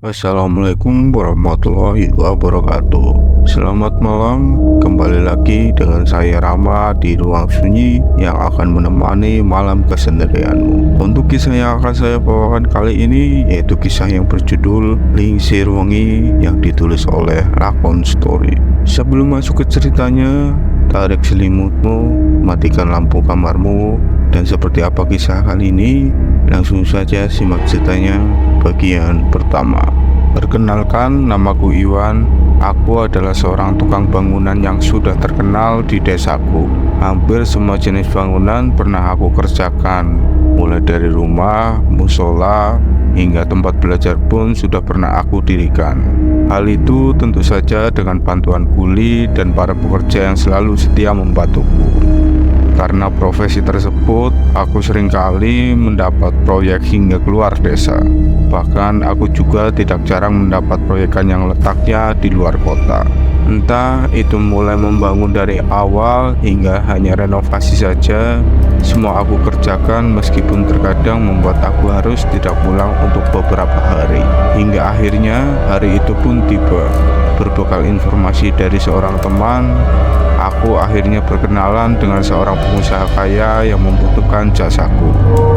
Assalamualaikum warahmatullahi wabarakatuh. Selamat malam, kembali lagi dengan saya Rama di ruang sunyi yang akan menemani malam kesendirianmu. Untuk kisah yang akan saya bawakan kali ini yaitu kisah yang berjudul Lingsir Wengi yang ditulis oleh Lakon Story. Sebelum masuk ke ceritanya, tarik selimutmu, matikan lampu kamarmu, dan seperti apa kisah kali ini? Langsung saja simak ceritanya bagian pertama. Perkenalkan, namaku Iwan. Aku adalah seorang tukang bangunan yang sudah terkenal di desaku. Hampir semua jenis bangunan pernah aku kerjakan, mulai dari rumah, musola, hingga tempat belajar pun sudah pernah aku dirikan. Hal itu tentu saja dengan bantuan kuli dan para pekerja yang selalu setia membantuku. Karena profesi tersebut, aku seringkali mendapat proyek hingga keluar desa. Bahkan aku juga tidak jarang mendapat proyekan yang letaknya di luar kota. Entah itu mulai membangun dari awal hingga hanya renovasi saja, semua aku kerjakan meskipun terkadang membuat aku harus tidak pulang untuk beberapa hari. Hingga akhirnya hari itu pun tiba. Berbekal informasi dari seorang teman, aku akhirnya berkenalan dengan seorang pengusaha kaya yang membutuhkan jasaku.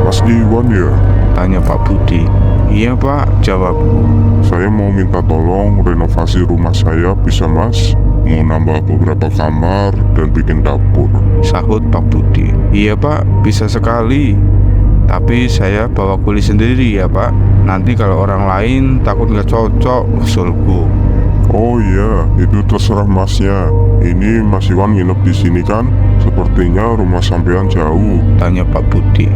Mas Iwan ya? Tanya Pak Budi. Iya Pak, jawabku. Saya mau minta tolong renovasi rumah saya, bisa mas? Mau nambah beberapa kamar dan bikin dapur. Sahut Pak Budi. Iya Pak, bisa sekali. Tapi saya bawa kuli sendiri ya Pak. Nanti kalau orang lain takut nggak cocok usulku. Oh iya, itu terserah masnya. Ini Mas Iwan nginep di sini kan? Sepertinya rumah sampean jauh. Tanya Pak Budi.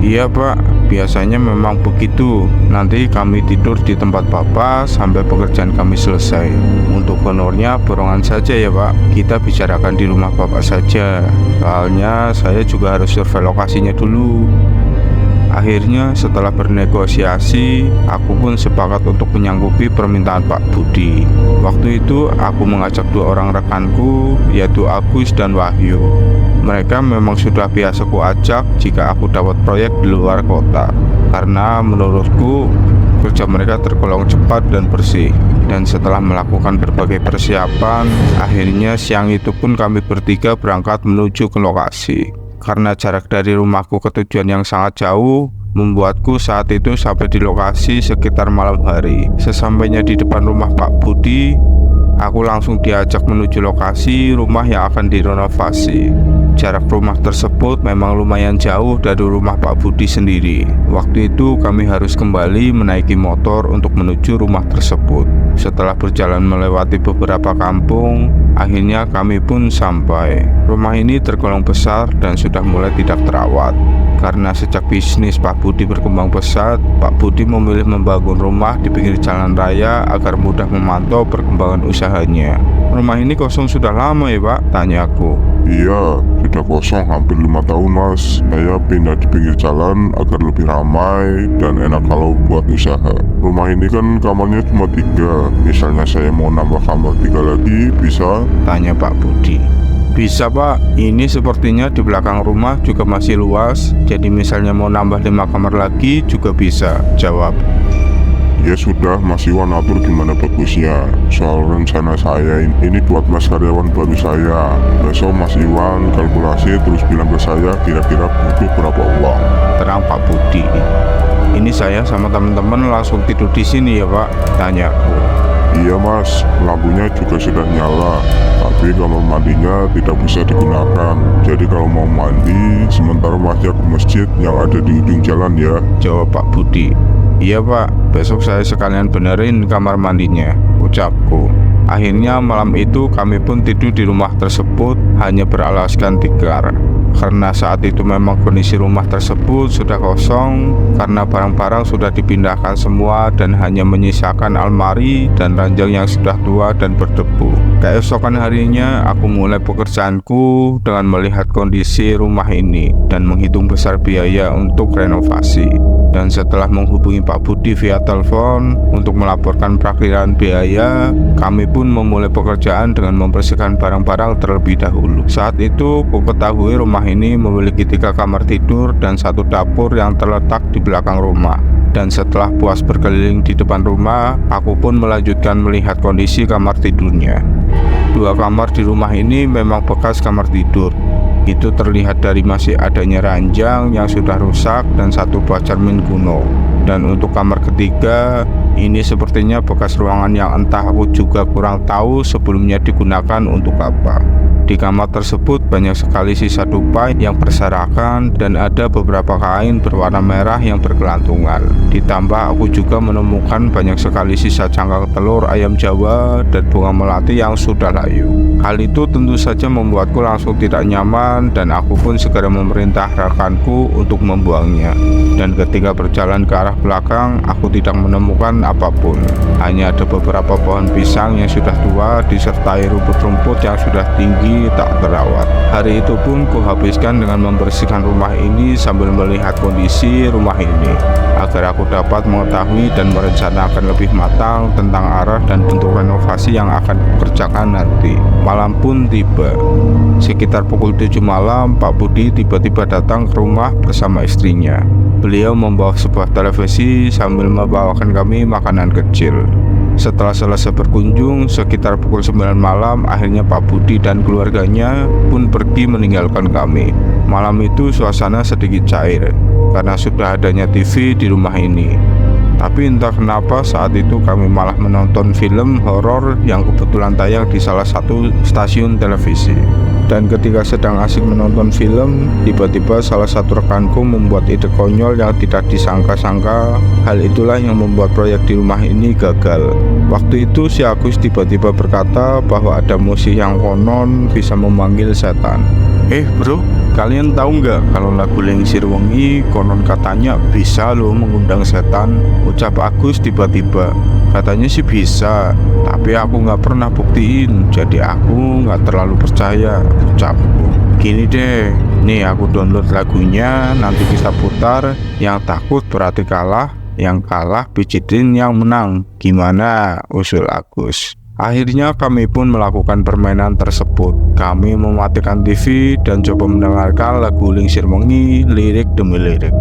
Iya Pak, biasanya memang begitu. Nanti kami tidur di tempat Bapak sampai pekerjaan kami selesai. Untuk honornya borongan saja ya Pak. Kita bicarakan di rumah Bapak saja. Soalnya saya juga harus survei lokasinya dulu. Akhirnya setelah bernegosiasi, aku pun sepakat untuk menyanggupi permintaan Pak Budi. Waktu itu aku mengajak dua orang rekanku, yaitu Agus dan Wahyu. Mereka memang sudah biasa kuajak jika aku dapat proyek di luar kota, karena menurutku kerja mereka tergolong cepat dan bersih. Dan setelah melakukan berbagai persiapan, akhirnya siang itu pun kami bertiga berangkat menuju ke lokasi. Karena jarak dari rumahku ke tujuan yang sangat jauh, membuatku saat itu sampai di lokasi sekitar malam hari. Sesampainya di depan rumah Pak Budi, aku langsung diajak menuju lokasi rumah yang akan direnovasi. Jarak rumah tersebut memang lumayan jauh dari rumah Pak Budi sendiri. Waktu itu kami harus kembali menaiki motor untuk menuju rumah tersebut. Setelah berjalan melewati beberapa kampung, akhirnya kami pun sampai. Rumah ini tergolong besar dan sudah mulai tidak terawat. Karena sejak bisnis Pak Budi berkembang pesat, Pak Budi memilih membangun rumah di pinggir jalan raya agar mudah memantau perkembangan usahanya. Rumah ini kosong sudah lama ya Pak? Tanya aku. Iya, sudah kosong hampir 5 tahun mas. Saya pindah di pinggir jalan agar lebih ramai dan enak kalau buat usaha. Rumah ini kan kamarnya cuma 3. Misalnya saya mau nambah kamar 3 lagi, bisa? Tanya Pak Budi. Bisa Pak, ini sepertinya di belakang rumah juga masih luas. Jadi misalnya mau nambah 5 kamar lagi juga bisa, jawab. Ya sudah, Mas Iwan atur gimana bagusnya. Soal rencana saya ini buat mas karyawan baru saya. Besok Mas Iwan kalkulasi terus bilang ke saya kira-kira butuh berapa uang. Terang Pak Budi. Ini saya sama teman-teman langsung tidur di sini ya Pak? Tanya aku. Iya mas, lampunya juga sudah nyala, tapi kamar mandinya tidak bisa digunakan. Jadi kalau mau mandi, sementara masnya ke masjid yang ada di ujung jalan ya, jawab Pak Budi. Iya Pak, besok saya sekalian benerin kamar mandinya, ucapku. Akhirnya malam itu kami pun tidur di rumah tersebut hanya beralaskan tikar. Karena saat itu memang kondisi rumah tersebut sudah kosong, karena barang-barang sudah dipindahkan semua dan hanya menyisakan almari dan ranjang yang sudah tua dan berdebu. Keesokan harinya aku mulai pekerjaanku dengan melihat kondisi rumah ini dan menghitung besar biaya untuk renovasi. Dan setelah menghubungi Pak Budi via telepon untuk melaporkan perakhiran biaya, kami pun memulai pekerjaan dengan membersihkan barang-barang terlebih dahulu. Saat itu ku ketahui rumah ini memiliki 3 kamar tidur dan 1 dapur yang terletak di belakang rumah. Dan setelah puas berkeliling di depan rumah, aku pun melanjutkan melihat kondisi kamar tidurnya. 2 kamar di rumah ini memang bekas kamar tidur. Itu terlihat dari masih adanya ranjang yang sudah rusak dan 1 buah cermin kuno. Dan untuk kamar ketiga, ini sepertinya bekas ruangan yang entah aku juga kurang tahu sebelumnya digunakan untuk apa. Di kamar tersebut banyak sekali sisa tupai yang berserakan dan ada beberapa kain berwarna merah yang bergelantungan. Ditambah aku juga menemukan banyak sekali sisa cangkang telur ayam Jawa dan bunga melati yang sudah layu. Hal itu tentu saja membuatku langsung tidak nyaman dan aku pun segera memerintah rekanku untuk membuangnya. Dan ketika berjalan ke arah belakang, aku tidak menemukan apapun. Hanya ada beberapa pohon pisang yang sudah tua disertai rumput-rumput yang sudah tinggi tak terawat. Hari itu pun kuhabiskan dengan membersihkan rumah ini sambil melihat kondisi rumah ini, agar aku dapat mengetahui dan merencanakan lebih matang tentang arah dan bentuk renovasi yang akan kukerjakan nanti. Malam pun tiba. Sekitar pukul 7 malam, Pak Budi tiba-tiba datang ke rumah bersama istrinya. Beliau membawa sebuah televisi sambil membawakan kami makanan kecil. Setelah selesai berkunjung, sekitar pukul 9 malam, akhirnya Pak Budi dan keluarganya pun pergi meninggalkan kami. Malam itu suasana sedikit cair, karena sudah adanya TV di rumah ini. Tapi entah kenapa saat itu kami malah menonton film horor yang kebetulan tayang di salah satu stasiun televisi. Dan ketika sedang asik menonton film, tiba-tiba salah satu rekanku membuat ide konyol yang tidak disangka-sangka. Hal itulah yang membuat proyek di rumah ini gagal. Waktu itu si Agus tiba-tiba berkata bahwa ada musik yang konon bisa memanggil setan. Bro, kalian tahu nggak kalau lagu Lingsir Wengi konon katanya bisa loh mengundang setan? Ucap Agus tiba-tiba. Katanya sih bisa, tapi aku nggak pernah buktiin, jadi aku nggak terlalu percaya, ucapku. Gini deh, nih aku download lagunya, nanti kita putar. Yang takut berarti kalah, yang kalah pijitin yang menang. Gimana? Usul Agus. Akhirnya kami pun melakukan permainan tersebut. Kami mematikan TV dan coba mendengarkan lagu Lingsir Wengi lirik demi lirik.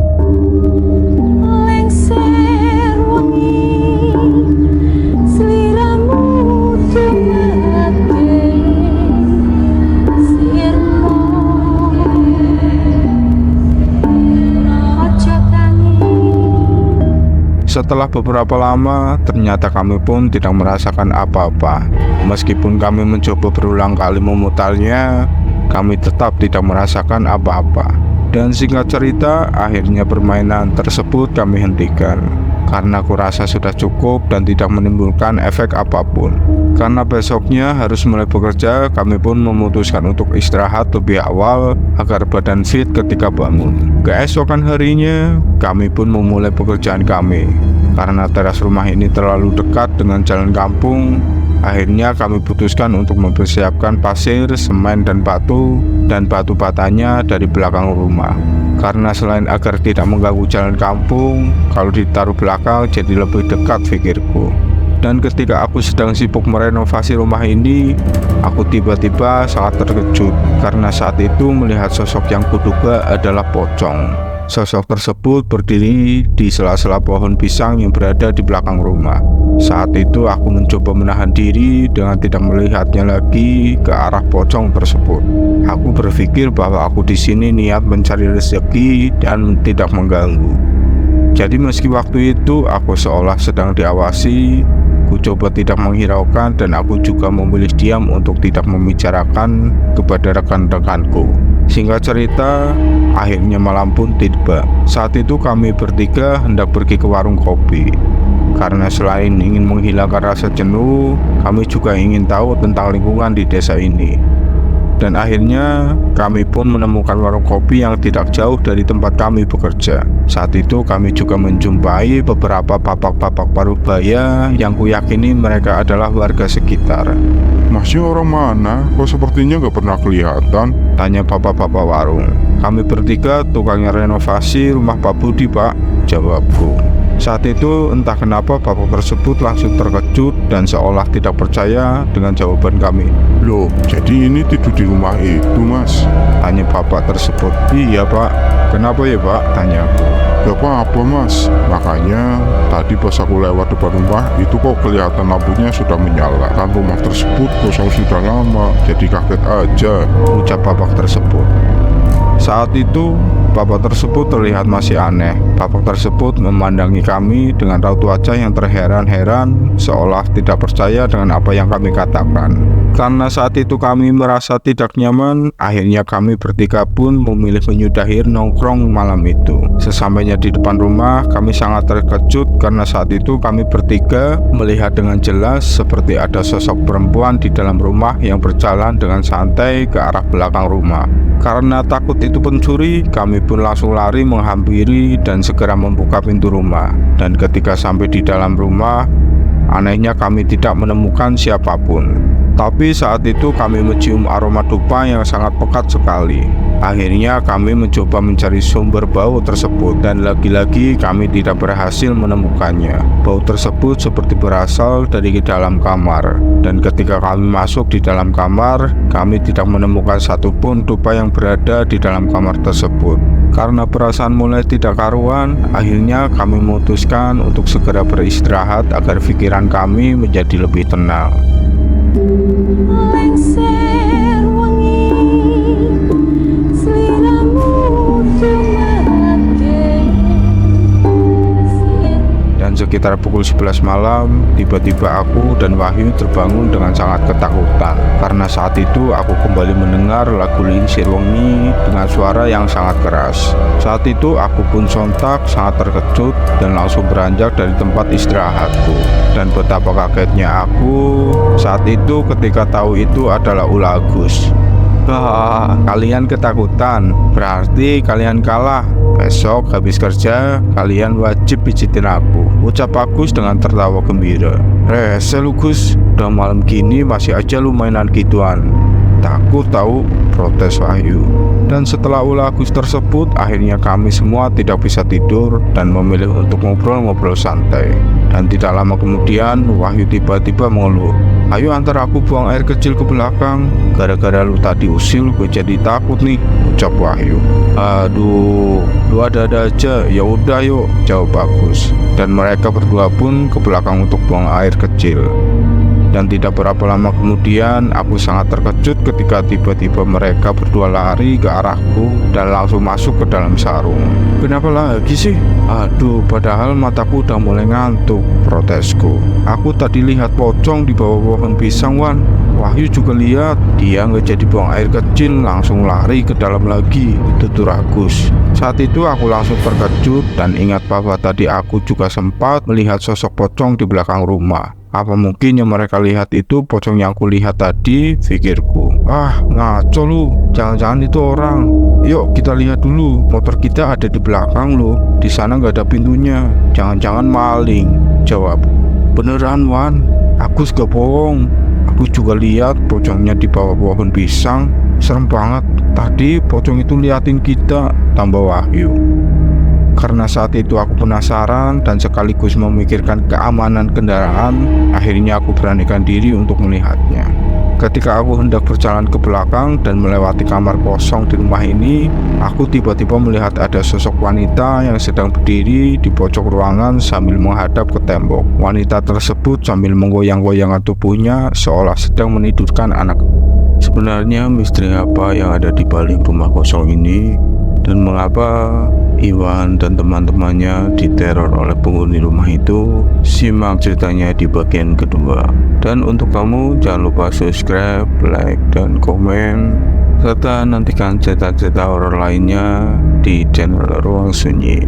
Lingsir wengi sliramu tumeke sirmo aja tangi. Setelah beberapa lama, ternyata kami pun tidak merasakan apa-apa. Meskipun kami mencoba berulang kali memutarnya, kami tetap tidak merasakan apa-apa. Dan singkat cerita, akhirnya permainan tersebut kami hentikan karena kurasa sudah cukup dan tidak menimbulkan efek apapun. Karena besoknya harus mulai bekerja, kami pun memutuskan untuk istirahat lebih awal agar badan fit ketika bangun. Keesokan harinya, kami pun memulai pekerjaan kami. Karena teras rumah ini terlalu dekat dengan jalan kampung, akhirnya kami putuskan untuk mempersiapkan pasir, semen, dan batu batanya dari belakang rumah. Karena selain agar tidak mengganggu jalan kampung, kalau ditaruh belakang jadi lebih dekat pikirku. Dan ketika aku sedang sibuk merenovasi rumah ini, aku tiba-tiba sangat terkejut karena saat itu melihat sosok yang kuduga adalah pocong. Sosok tersebut berdiri di sela-sela pohon pisang yang berada di belakang rumah. Saat itu aku mencoba menahan diri dengan tidak melihatnya lagi ke arah pocong tersebut. Aku berpikir bahwa aku di sini niat mencari rezeki dan tidak mengganggu. Jadi meski waktu itu aku seolah sedang diawasi, ku coba tidak menghiraukan dan aku juga memilih diam untuk tidak membicarakan kepada rekan-rekanku. Singkat cerita, akhirnya malam pun tiba. Saat itu kami bertiga hendak pergi ke warung kopi. Karena selain ingin menghilangkan rasa jenuh, kami juga ingin tahu tentang lingkungan di desa ini. Dan akhirnya kami pun menemukan warung kopi yang tidak jauh dari tempat kami bekerja. Saat itu kami juga menjumpai beberapa bapak-bapak parubaya yang kuyakini mereka adalah warga sekitar. Masnya orang mana? Kok sepertinya nggak pernah kelihatan? Tanya bapak-bapak warung. Kami bertiga tukangnya renovasi rumah Pak Budi, Pak, jawabku. Saat itu entah kenapa bapak tersebut langsung terkejut dan seolah tidak percaya dengan jawaban kami. Loh, jadi ini tidur di rumah itu, Mas? Tanya bapak tersebut. Iya, Pak. Kenapa ya, Pak? Tanyaku. Gak apa-apa mas, makanya tadi pas aku lewat depan rumah itu kok kelihatan lampunya sudah menyala. Kan rumah tersebut kosong sudah lama, jadi kaget aja, ucap bapak tersebut. Saat itu, bapak tersebut terlihat masih aneh. Bapak tersebut memandangi kami dengan raut wajah yang terheran-heran, seolah tidak percaya dengan apa yang kami katakan. Karena saat itu kami merasa tidak nyaman, akhirnya kami bertiga pun memilih menyudahi nongkrong malam itu. Sesampainya di depan rumah, kami sangat terkejut karena saat itu kami bertiga melihat dengan jelas seperti ada sosok perempuan di dalam rumah yang berjalan dengan santai ke arah belakang rumah. Karena takut itu pencuri, kami pun langsung lari menghampiri dan segera membuka pintu rumah. Dan ketika sampai di dalam rumah, anehnya kami tidak menemukan siapapun. Tapi saat itu kami mencium aroma dupa yang sangat pekat sekali. Akhirnya kami mencoba mencari sumber bau tersebut dan lagi-lagi kami tidak berhasil menemukannya. Bau tersebut seperti berasal dari dalam kamar. Dan ketika kami masuk di dalam kamar, kami tidak menemukan satupun dupa yang berada di dalam kamar tersebut. Karena perasaan mulai tidak karuan, akhirnya kami memutuskan untuk segera beristirahat agar pikiran kami menjadi lebih tenang. Lengser wangi, seliramu sumateng. Dan sekitar pukul 11 malam, tiba-tiba aku dan Wahyu terbangun dengan sangat ketakutan. Karena saat itu aku kembali mendengar lagu Lengser Wengi dengan suara yang sangat keras. Saat itu aku pun sontak sangat terkejut dan langsung beranjak dari tempat istirahatku. Dan betapa kagetnya aku saat itu ketika tahu itu adalah ulah Agus. Kalian ketakutan, berarti kalian kalah. Besok habis kerja, kalian wajib pijitin aku, ucap Agus dengan tertawa gembira. Rese lu Gus, udah malam gini masih aja lu mainan gituan. Takut tahu, protes Wahyu. Dan setelah ulah Agus tersebut, akhirnya kami semua tidak bisa tidur dan memilih untuk ngobrol-ngobrol santai. Dan tidak lama kemudian, Wahyu tiba-tiba mengeluh, "Ayo antar aku buang air kecil ke belakang. Gara-gara lu tadi usil, gue jadi takut nih," ucap Wahyu. "Aduh, lu ada-ada aja. Ya udah yuk," jawab Agus. Dan mereka berdua pun ke belakang untuk buang air kecil. Dan tidak berapa lama kemudian, aku sangat terkejut ketika tiba-tiba mereka berdua lari ke arahku dan langsung masuk ke dalam sarung. "Kenapa lagi sih?" "Aduh, padahal mataku udah mulai ngantuk," protesku. "Aku tadi lihat pocong di bawah pohon pisang, Wan." Wahyu juga lihat, dia nggak jadi buang air kecil, langsung lari ke dalam lagi, tutur Agus. Saat itu aku langsung terkejut dan ingat bahwa tadi aku juga sempat melihat sosok pocong di belakang rumah. Apa mungkin yang mereka lihat itu pocong yang aku lihat tadi, pikirku. Ngaco lu, jangan-jangan itu orang. Yuk kita lihat dulu, motor kita ada di belakang lo. Di sana nggak ada pintunya. Jangan-jangan maling, jawab. Beneran Wan, Agus gak bohong. Aku juga lihat pocongnya di bawah pohon pisang. Serem banget. Tadi pocong itu liatin kita, tambah Wahyu. Karena saat itu aku penasaran dan sekaligus memikirkan keamanan kendaraan, akhirnya aku beranikan diri untuk melihatnya. Ketika aku hendak berjalan ke belakang dan melewati kamar kosong di rumah ini, aku tiba-tiba melihat ada sosok wanita yang sedang berdiri di pojok ruangan sambil menghadap ke tembok. Wanita tersebut sambil menggoyang-goyangkan tubuhnya seolah sedang menidurkan anak. Sebenarnya misteri apa yang ada di balik rumah kosong ini? Dan mengapa Iwan dan teman-temannya diteror oleh penghuni rumah itu? Simak ceritanya di bagian kedua. Dan untuk kamu jangan lupa subscribe, like, dan komen, serta nantikan cerita-cerita horor lainnya di channel Ruang Sunyi.